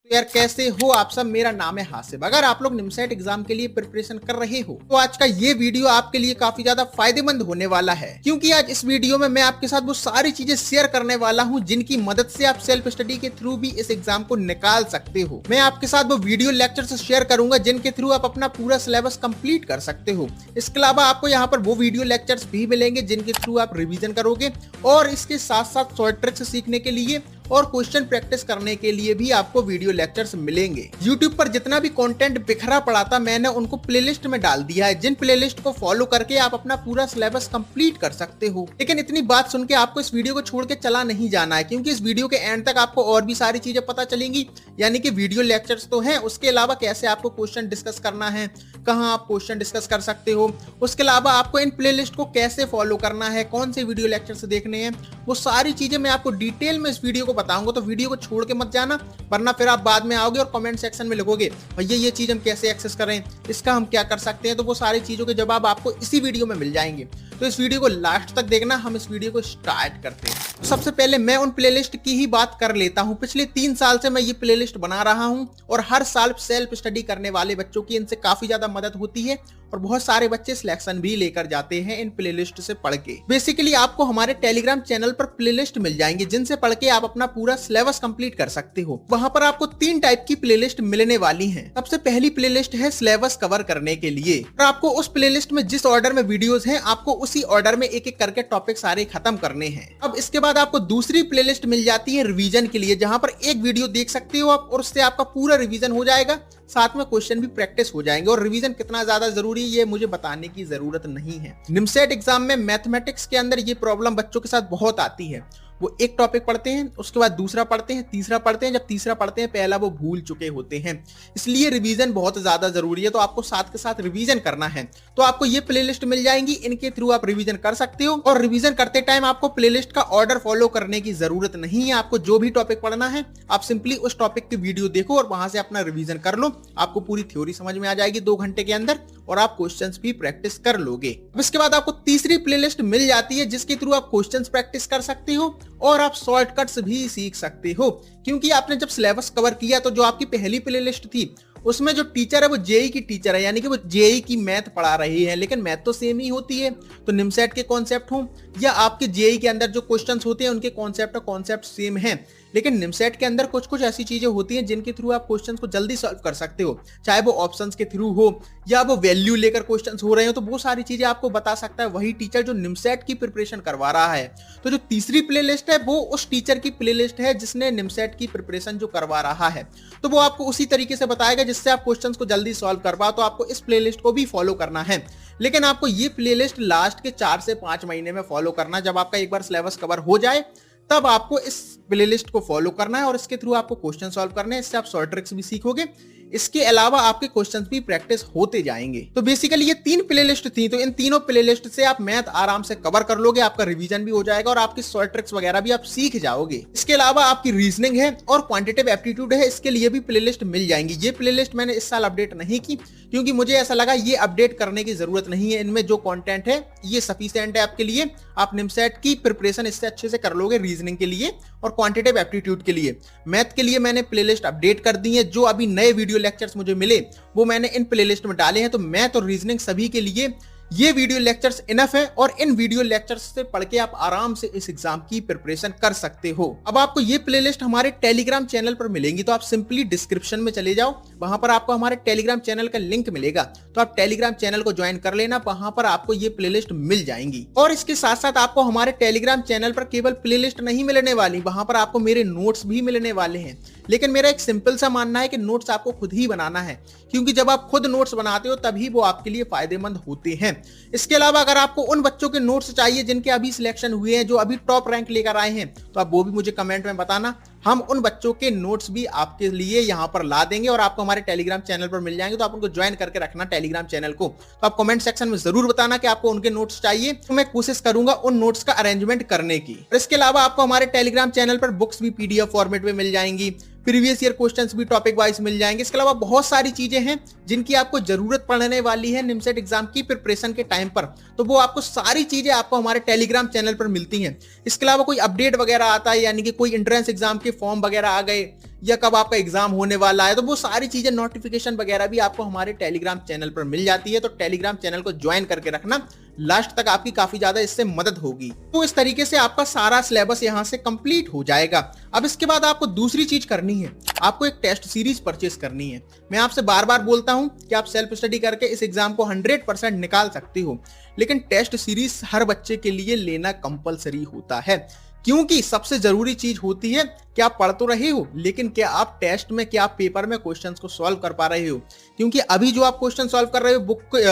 तो यार कैसे हो आप सब। मेरा नाम है हासिब। अगर आप लोग निमसेट एग्जाम के लिए प्रिपरेशन कर रहे हो तो आज का ये वीडियो आपके लिए काफी ज्यादा फायदेमंद होने वाला है, क्योंकि आज इस वीडियो में मैं आपके साथ वो सारी चीजें शेयर करने वाला हूं जिनकी मदद से आप सेल्फ स्टडी के थ्रू भी इस एग्जाम को निकाल सकते हो। मैं आपके साथ वो वीडियो लेक्चर शेयर करूंगा जिनके थ्रू आप अपना पूरा सिलेबस कंप्लीट कर सकते हो। इसके अलावा आपको यहाँ पर वो वीडियो लेक्चर्स भी मिलेंगे जिनके थ्रू आप रिवीजन करोगे और इसके साथ साथ शॉर्ट ट्रिक्स सीखने के लिए और क्वेश्चन प्रैक्टिस करने के लिए भी आपको वीडियो लेक्चर्स मिलेंगे। YouTube पर जितना भी कंटेंट बिखरा पड़ा था मैंने उनको प्लेलिस्ट में डाल दिया है, जिन प्लेलिस्ट को फॉलो करके आप अपना पूरा सिलेबस कंप्लीट कर सकते हो। लेकिन इतनी बात सुन के आपको इस वीडियो को छोड़ के चला नहीं जाना है, क्योंकि इस वीडियो के एंड तक आपको और भी सारी चीजें पता चलेंगी। यानी कि वीडियो लेक्चर्स तो हैं, उसके अलावा कैसे आपको क्वेश्चन डिस्कस करना है, कहाँ आप क्वेश्चन डिस्कस कर सकते हो, उसके अलावा आपको इन प्लेलिस्ट को कैसे फॉलो करना है, कौन से वीडियो लेक्चर्स देखने हैं, वो सारी चीजें मैं आपको डिटेल में इस वीडियो को बताऊंगा। तो वीडियो को छोड़ के मत जाना, वरना फिर आप बाद में आओगे और कमेंट सेक्शन में लिखोगे भैया ये चीज हम कैसे एक्सेस करें, इसका हम क्या कर सकते हैं। तो वो सारी चीजों के जवाब आपको इसी वीडियो में मिल जाएंगे। तो इस वीडियो को लास्ट तक देखना। हम इस वीडियो को स्टार्ट करते हैं। सबसे पहले मैं उन प्लेलिस्ट की ही बात कर लेता हूं। पिछले 3 साल से मैं ये प्लेलिस्ट बना रहा हूं और हर साल सेल्फ स्टडी करने वाले बच्चों की इनसे काफी ज्यादा मदद होती है और बहुत सारे बच्चे सिलेक्शन भी लेकर जाते हैं इन प्लेलिस्ट से पढ़ के। बेसिकली आपको हमारे टेलीग्राम चैनल पर प्लेलिस्ट मिल जाएंगे जिनसे पढ़ के आप अपना पूरा सिलेबस कंप्लीट कर सकते हो। वहां पर आपको 3 टाइप की प्लेलिस्ट मिलने वाली हैं। सबसे पहली प्लेलिस्ट है सिलेबस कवर करने के लिए, और आपको उस प्लेलिस्ट में जिस ऑर्डर में वीडियोस हैं आपको उसी ऑर्डर में एक एक करके टॉपिक सारे खत्म करने हैं। अब इसके बाद आपको दूसरी प्लेलिस्ट मिल जाती है रिवीजन के लिए, जहां पर एक वीडियो देख सकते हो आप और उससे आपका पूरा रिवीजन हो जाएगा, साथ में क्वेश्चन भी प्रैक्टिस हो जाएंगे। और रिवीजन कितना ज्यादा जरूरी है ये मुझे बताने की जरूरत नहीं है। निमसेट एग्जाम में मैथमेटिक्स के अंदर ये प्रॉब्लम बच्चों के साथ बहुत आती है। वो एक टॉपिक पढ़ते हैं, उसके बाद दूसरा पढ़ते हैं, तीसरा पढ़ते हैं, जब तीसरा पढ़ते हैं पहला वो भूल चुके होते हैं। इसलिए रिवीजन बहुत ज्यादा जरूरी है। तो आपको साथ के साथ रिवीजन करना है तो आपको ये प्लेलिस्ट मिल जाएंगी, इनके थ्रू आप रिवीजन कर सकते हो। और रिवीजन करते टाइम आपको प्लेलिस्ट का ऑर्डर फॉलो करने की जरूरत नहीं है। आपको जो भी टॉपिक पढ़ना है आप सिंपली उस टॉपिक की वीडियो देखो और वहां से अपना रिवीजन कर लो। आपको पूरी थ्योरी समझ में आ जाएगी 2 घंटे के अंदर और आप क्वेश्चंस भी प्रैक्टिस कर लोगे। अब इसके बाद आपको तीसरी प्लेलिस्ट मिल जाती है जिसके थ्रू आप क्वेश्चंस प्रैक्टिस कर सकते हो और आप शॉर्टकट्स भी सीख सकते हो। क्योंकि आपने जब सिलेबस कवर किया तो जो आपकी पहली प्लेलिस्ट थी उसमें जो टीचर है वो जेई की टीचर है, यानी कि वो जेई की मैथ पढ़ा रही है, लेकिन मैथ तो सेम ही होती है। तो निमसेट के कॉन्सेप्ट हो या आपके जेई के अंदर जो क्वेश्चंस होते हैं उनके कॉन्सेप्ट सेम है, लेकिन निमसेट के अंदर कुछ कुछ ऐसी चीजें होती हैं जिनके थ्रू आप क्वेश्चंस को जल्दी सॉल्व कर सकते हो, चाहे वो ऑप्शंस के थ्रू हो या वो वैल्यू लेकर क्वेश्चंस हो रहे हो। तो वो सारी चीजें आपको बता सकता है वही टीचर जो निमसेट की प्रिपरेशन करवा रहा है। तो जो तीसरी प्लेलिस्ट है वो उस टीचर की प्लेलिस्ट है जिसने निमसेट की प्रिपरेशन जो करवा रहा है, तो वो आपको उसी तरीके से बताएगा जिससे आप क्वेश्चंस को जल्दी सॉल्व कर पाओ। तो आपको इस प्लेलिस्ट को भी फॉलो करना है, लेकिन आपको ये प्लेलिस्ट लास्ट के 4 से 5 महीने में फॉलो करना। जब आपका एक बार सिलेबस कवर हो जाए तब आपको इस प्लेलिस्ट को फॉलो करना है और इसके थ्रू आपको क्वेश्चन सॉल्व करने हैं। इससे आप शॉर्ट ट्रिक्स भी सीखोगे, इसके अलावा आपके क्वेश्चंस भी प्रैक्टिस होते जाएंगे। तो बेसिकली ये 3 प्लेलिस्ट थी, तो इन तीनों प्लेलिस्ट से आप मैथ आराम से कवर कर लोगे, आपका रिवीजन भी हो जाएगा और आपकी शॉर्ट ट्रिक्स वगैरह भी आप सीख जाओगे। इसके अलावा आपकी रीजनिंग है और क्वांटिटेटिव एप्टीट्यूड है, इसके लिए भी प्लेलिस्ट मिल जाएंगी। ये प्लेलिस्ट मैंने इस साल अपडेट नहीं की क्योंकि मुझे ऐसा लगा ये अपडेट करने की जरूरत नहीं है। इनमें जो कंटेंट है ये सफिशिएंट है आपके लिए। आप निमसेट की प्रिपरेशन इससे अच्छे से कर लोगे रीजनिंग के लिए और क्वांटिटेटिव एप्टीट्यूड के लिए। मैथ के लिए मैंने प्लेलिस्ट अपडेट कर दी है। जो अभी नए वीडियो लेक्चर्स मुझे मिले वो मैंने इन प्लेलिस्ट में डाले हैं। तो मैथ और रीजनिंग सभी के लिए ये वीडियो लेक्चर्स इनफ है और इन वीडियो लेक्चर्स से पढ़ के आप आराम से इस एग्जाम की प्रिपरेशन कर सकते हो। अब आपको ये प्लेलिस्ट हमारे टेलीग्राम चैनल पर मिलेंगी, तो आप सिंपली डिस्क्रिप्शन में चले जाओ, वहां पर आपको हमारे टेलीग्राम चैनल का लिंक मिलेगा। तो आप टेलीग्राम चैनल को ज्वाइन कर लेना, वहां पर आपको ये प्लेलिस्ट मिल जाएंगी। और इसके साथ साथ आपको हमारे टेलीग्राम चैनल पर केवल प्लेलिस्ट नहीं मिलने वाली, वहां पर आपको मेरे नोट्स भी मिलने वाले हैं। लेकिन मेरा एक सिंपल सा मानना है कि नोट्स आपको खुद ही बनाना है, क्योंकि जब आप खुद नोट्स बनाते हो तभी वो आपके लिए फायदेमंद होते हैं। इसके अलावा अगर आपको उन बच्चों के नोट्स चाहिए जिनके अभी सिलेक्शन हुए हैं, जो अभी टॉप रैंक लेकर आए हैं, तो आप वो भी मुझे कमेंट में बताना। हम उन बच्चों के नोट्स भी आपके लिए यहाँ पर ला देंगे और आपको हमारे टेलीग्राम चैनल पर मिल जाएंगे। तो आप उनको ज्वाइन करके रखना टेलीग्राम चैनल को। तो आप कमेंट सेक्शन में जरूर बताना कि आपको उनके नोट्स चाहिए, तो मैं कोशिश करूंगा उन नोट्स का अरेंजमेंट करने की। और इसके अलावा आपको हमारे टेलीग्राम चैनल पर बुक्स भी PDF फॉर्मेट में मिल जाएंगी, प्रीवियस ईयर क्वेश्चंस भी टॉपिक वाइज मिल जाएंगे। इसके अलावा बहुत सारी चीजें हैं जिनकी आपको जरूरत पड़ने वाली है निमसेट एग्जाम की प्रिपरेशन के टाइम पर, तो वो आपको सारी चीजें आपको हमारे टेलीग्राम चैनल पर मिलती हैं। इसके अलावा कोई अपडेट वगैरह आता है, यानी कि कोई एंट्रेंस एग्जाम के फॉर्म वगैरह आ गए या कब आपका एग्जाम होने वाला है, तो वो सारी चीजें नोटिफिकेशन वगैरह भी आपको हमारे टेलीग्राम चैनल पर मिल जाती है। तो टेलीग्राम चैनल को ज्वाइन करके रखना, लास्ट तक आपकी काफी ज्यादा इससे मदद होगी। तो इस तरीके से आपका सारा सिलेबस यहाँ से कंप्लीट हो जाएगा। अब इसके बाद आपको दूसरी चीज करनी है, आपको एक टेस्ट सीरीज परचेस करनी है। मैं आपसे बार बार बोलता हूं कि आप सेल्फ स्टडी करके इस एग्जाम को 100% निकाल सकते हो, लेकिन टेस्ट सीरीज हर बच्चे के लिए लेना कंपलसरी होता है, क्योंकि सबसे जरूरी चीज होती है कि आप पढ़ तो रहे हो, लेकिन क्या आप टेस्ट में, क्या आप पेपर में क्वेश्चंस को सॉल्व कर पा रहे हो। क्योंकि अभी जो आप क्वेश्चन सॉल्व कर रहे हो,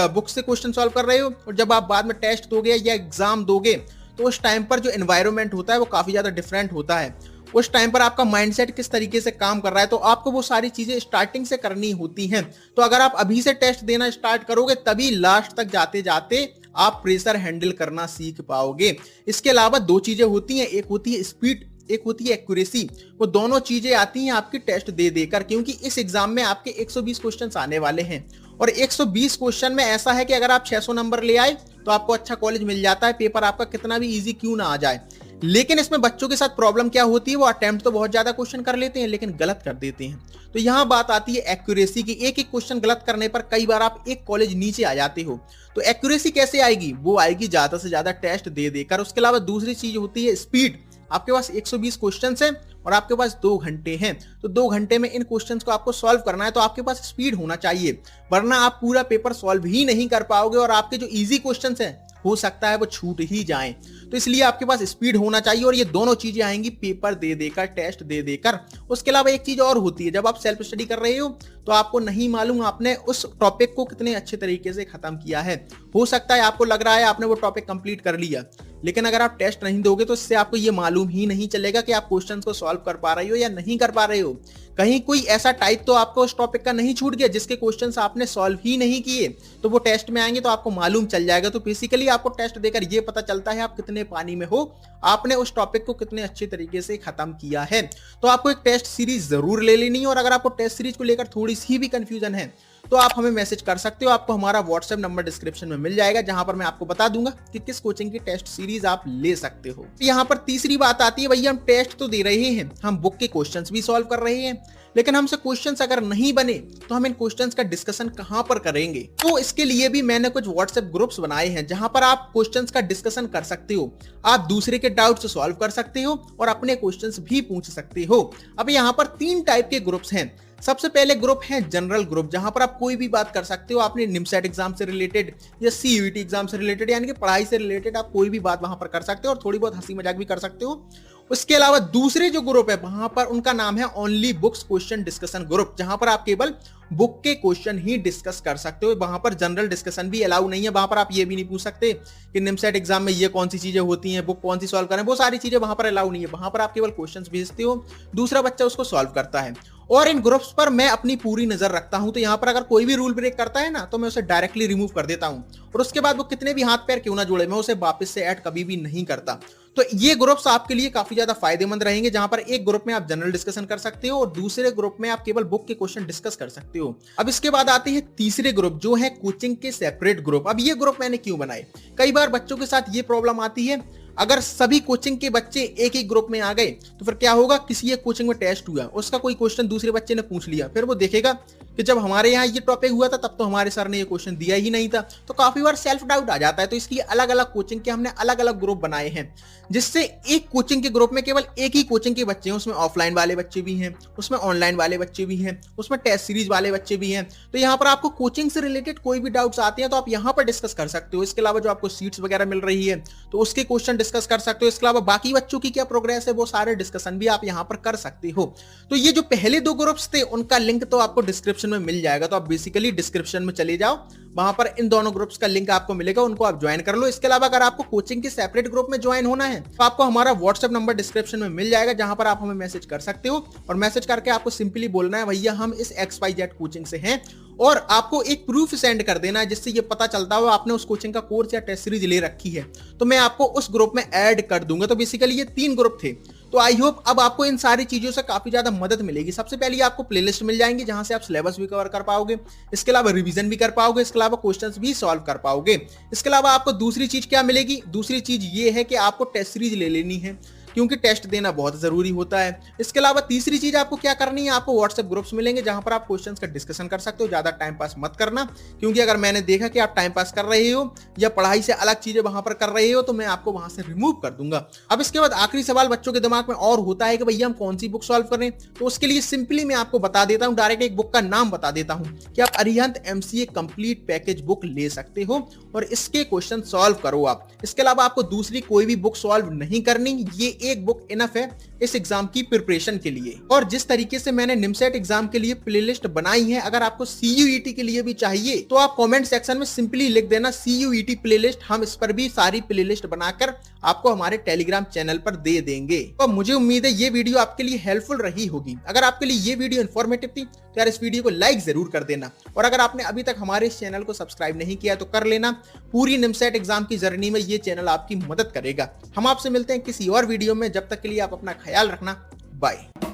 बुक से क्वेश्चन सॉल्व कर रहे हो, और जब आप बाद में टेस्ट दोगे या एग्जाम दोगे, तो उस टाइम पर जो एनवायरनमेंट होता है वो काफी ज्यादा डिफरेंट होता है। उस टाइम पर आपका माइंडसेट किस तरीके से काम कर रहा है, तो आपको वो सारी चीजें स्टार्टिंग से करनी होती हैं। तो अगर आप अभी से टेस्ट देना स्टार्ट करोगे, तभी लास्ट तक जाते जाते आप प्रेशर हैंडल करना सीख पाओगे। इसके अलावा दो चीजें होती हैं, एक होती है स्पीड, एक होती है एक्यूरेसी। वो दोनों चीजें आती हैं आपकी टेस्ट दे देकर, क्योंकि इस एग्जाम में आपके 120 क्वेश्चंस आने वाले हैं, और 120 क्वेश्चन में ऐसा है कि अगर आप 600 नंबर ले आए तो आपको अच्छा कॉलेज मिल जाता है, पेपर आपका कितना भी इजी क्यों ना आ जाए। लेकिन इसमें बच्चों के साथ प्रॉब्लम क्या होती है, वो अटेम्प्ट तो बहुत ज्यादा क्वेश्चन कर लेते हैं लेकिन गलत कर देते हैं। तो यहाँ बात आती है एक्यूरेसी की। एक एक क्वेश्चन गलत करने पर कई बार आप एक कॉलेज नीचे आ जाते हो। तो एक्यूरेसी कैसे आएगी, वो आएगी ज्यादा से ज्यादा टेस्ट दे देकर। उसके अलावा दूसरी चीज होती है स्पीड। आपके पास 120 क्वेश्चंस हैं और आपके पास 2 घंटे हैं, तो 2 घंटे में इन क्वेश्चंस को आपको सॉल्व करना है, तो आपके पास स्पीड होना चाहिए, वरना आप पूरा पेपर सॉल्व ही नहीं कर पाओगे और आपके जो इजी क्वेश्चंस हैं हो सकता है वो छूट ही जाएं। तो इसलिए आपके पास स्पीड होना चाहिए, और ये दोनों चीजें आएंगी पेपर दे देकर, टेस्ट दे देकर। उसके अलावा एक चीज और होती है, जब आप सेल्फ स्टडी कर रहे हो तो आपको नहीं मालूम आपने उस टॉपिक को कितने अच्छे तरीके से खत्म किया है। हो सकता है आपको लग रहा है आपने वो टॉपिक कंप्लीट कर लिया, लेकिन अगर आप टेस्ट नहीं दोगे तो इससे आपको ये मालूम ही नहीं चलेगा कि आप क्वेश्चंस को सॉल्व कर पा रहे हो या नहीं कर पा रहे हो। कहीं कोई ऐसा टाइप तो आपको उस टॉपिक का नहीं छूट गया जिसके क्वेश्चंस आपने सॉल्व ही नहीं किए, तो वो टेस्ट में आएंगे तो आपको मालूम चल जाएगा। तो बेसिकली आपको टेस्ट देकर ये पता चलता है आप कितने पानी में हो, आपने उस टॉपिक को कितने अच्छे तरीके से खत्म किया है। तो आपको एक टेस्ट सीरीज जरूर ले लेनी है, और अगर आपको टेस्ट सीरीज को लेकर थोड़ी सी भी कंफ्यूजन है तो आप हमें मैसेज कर सकते हो। आपको हमारा व्हाट्सएप नंबर डिस्क्रिप्शन में मिल जाएगा, जहां पर मैं आपको बता दूंगा कि किस कोचिंग की टेस्ट सीरीज आप ले सकते हो। यहाँ पर तीसरी बात आती है, भैया हम टेस्ट तो दे रहे हैं, हम बुक के क्वेश्चंस भी सॉल्व कर रहे हैं, लेकिन हमसे क्वेश्चंस अगर नहीं बने तो हम इन क्वेश्चंस का डिस्कशन कहां पर करेंगे। तो इसके लिए भी मैंने कुछ व्हाट्सएप ग्रुप्स बनाए हैं, जहां पर आप क्वेश्चंस का डिस्कशन कर सकते हो, आप दूसरे के डाउट्स सॉल्व कर सकते हो और अपने क्वेश्चंस भी पूछ सकते हो। अब यहाँ पर 3 टाइप के ग्रुप्स हैं। सबसे पहले ग्रुप है जनरल ग्रुप, जहां पर आप कोई भी बात कर सकते हो, आपने निमसेट एग्जाम से रिलेटेड या सीयूईटी एग्जाम से रिलेटेड, यानी कि पढ़ाई से रिलेटेड आप कोई भी बात वहां पर कर सकते हो और थोड़ी बहुत हंसी मजाक भी कर सकते हो। उसके अलावा दूसरे जो ग्रुप है वहां पर उनका नाम है only books question discussion group, जहां पर आप केवल बुक के क्वेश्चन ही डिस्कस कर सकते हो। वहां पर जनरल डिस्कशन भी अलाउ नहीं है, वहां पर आप ये भी नहीं पूछ सकते कि निमसेट एग्जाम में ये कौन सी चीजें होती हैं, बुक कौन सी सॉल्व करें, वो सारी चीजें वहां पर अलाउ नहीं है। वहां पर आप केवल क्वेश्चंस भेजते हो, दूसरा बच्चा उसको सॉल्व करता है, और इन ग्रुप्स पर मैं अपनी पूरी नजर रखता हूं। तो यहाँ पर अगर कोई भी रूल ब्रेक करता है ना, तो मैं उसे डायरेक्टली रिमूव कर देता हूं, और उसके बाद वो कितने भी हाथ पैर क्यों ना जोड़े, मैं उसे वापस से ऐड कभी भी नहीं करता। तो ये ग्रुप्स आपके लिए काफी ज्यादा फायदेमंद रहेंगे, जहां पर एक ग्रुप में आप जनरल डिस्कशन कर सकते हो और दूसरे ग्रुप में आप केवल बुक के क्वेश्चन डिस्कस कर सकते हो। अब इसके बाद आते हैं तीसरे ग्रुप, जो है कोचिंग के सेपरेट ग्रुप। अब ये ग्रुप मैंने क्यों बनाए, कई बार बच्चों के साथ ये प्रॉब्लम आती है, अगर सभी कोचिंग के बच्चे एक ही ग्रुप में आ गए तो फिर क्या होगा, किसी एक कोचिंग में टेस्ट हुआ, उसका कोई क्वेश्चन दूसरे बच्चे ने पूछ लिया, फिर वो देखेगा कि जब हमारे यहाँ ये टॉपिक हुआ था तब तो हमारे सर ने ये क्वेश्चन दिया ही नहीं था। तो काफी बार सेल्फ डाउट आ जाता है। तो इसलिए अलग अलग कोचिंग के हमने अलग अलग ग्रुप बनाए हैं, जिससे एक कोचिंग के ग्रुप में केवल एक ही कोचिंग के बच्चे हैं, उसमें ऑफलाइन वाले बच्चे भी हैं, उसमें ऑनलाइन वाले बच्चे भी हैं, उसमें टेस्ट सीरीज वाले बच्चे भी हैं। तो यहाँ पर आपको कोचिंग से रिलेटेड कोई भी डाउट्स आते हैं तो आप यहाँ पर डिस्कस कर सकते हो। इसके अलावा जो आपको सीट्स वगैरह मिल रही है तो उसके क्वेश्चन डिस्कस कर सकते हो। इसके अलावा बाकी बच्चों की क्या प्रोग्रेस है वो सारे डिस्कशन भी आप यहाँ पर कर सकते हो। तो ये जो पहले 2 ग्रुप्स थे उनका लिंक तो आपको डिस्क्रिप्शन में मिल जाएगा, तो आप बेसिकली डिस्क्रिप्शन में चले जाओ, वहां पर इन दोनों ग्रुप्स का लिंक आपको मिलेगा, उनको आप ज्वाइन कर लो। इसके अलावा अगर आपको कोचिंग के सेपरेट ग्रुप में ज्वाइन होना है तो आपको हमारा व्हाट्सएप नंबर डिस्क्रिप्शन में मिल जाएगा, जहां पर आप हमें मैसेज कर सकते हो, और मैसेज करके आपको सिंपली बोलना है भैया हम इस XYZ कोचिंग से हैं, और आपको एक प्रूफ सेंड कर देना है जिससे ये पता चलता हो आपने उस कोचिंग का कोर्स या टेस्ट सीरीज ले रखी है, तो मैं आपको उस ग्रुप में ऐड कर दूंगा। तो बेसिकली ये 3 ग्रुप थे। तो आई होप अब आपको इन सारी चीजों से काफी ज्यादा मदद मिलेगी। सबसे पहले आपको प्लेलिस्ट मिल जाएंगी जहां से आप सिलेबस भी कवर कर पाओगे, इसके अलावा रिवीजन भी कर पाओगे, इसके अलावा क्वेश्चंस भी सॉल्व कर पाओगे। इसके अलावा आपको दूसरी चीज क्या मिलेगी, दूसरी चीज ये है कि आपको टेस्ट सीरीज ले लेनी है। क्योंकि टेस्ट देना बहुत जरूरी होता है। इसके अलावा तीसरी चीज आपको क्या करनी है, आपको व्हाट्सएप ग्रुप्स मिलेंगे जहां पर आप क्वेश्चंस का डिस्कशन कर सकते हो। ज्यादा टाइम पास मत करना, क्योंकि अगर मैंने देखा कि आप टाइम पास कर रहे हो या पढ़ाई से अलग चीजें वहां पर कर रहे हो तो मैं आपको वहां से रिमूव कर दूंगा। अब इसके बाद आखिरी सवाल बच्चों के दिमाग में और होता है कि भैया हम कौन सी बुक सॉल्व करें, तो उसके लिए सिंपली मैं आपको बता देता हूं, डायरेक्ट एक बुक का नाम बता देता हूं कि आप Arihant MCA complete package book ले सकते हो और इसके क्वेश्चन सॉल्व करो आप। इसके अलावा आपको दूसरी कोई भी बुक सॉल्व नहीं करनी, ये एक बुक इनफ है इस एग्जाम की प्रिपरेशन के लिए। और जिस तरीके से मैंने निमसेट एग्जाम के लिए प्लेलिस्ट बनाई है, अगर आपको सीयूईटी के लिए भी चाहिए तो आप कमेंट सेक्शन में सिंपली लिख देना सीयूईटी प्लेलिस्ट, हम इस पर भी सारी प्लेलिस्ट बनाकर आपको हमारे टेलीग्राम चैनल पर दे देंगे। तो मुझे उम्मीद है ये वीडियो आपके लिए हेल्पफुल रही होगी। अगर आपके लिए ये वीडियो इन्फॉर्मेटिव थी तो यार इस वीडियो को लाइक जरूर कर देना, और अगर आपने अभी तक हमारे इस चैनल को सब्सक्राइब नहीं किया तो कर लेना। पूरी निमसेट एग्जाम की जर्नी में ये चैनल आपकी मदद करेगा। हम आपसे मिलते हैं किसी और वीडियो में, जब तक के लिए आप अपना ख्याल रखना। बाय।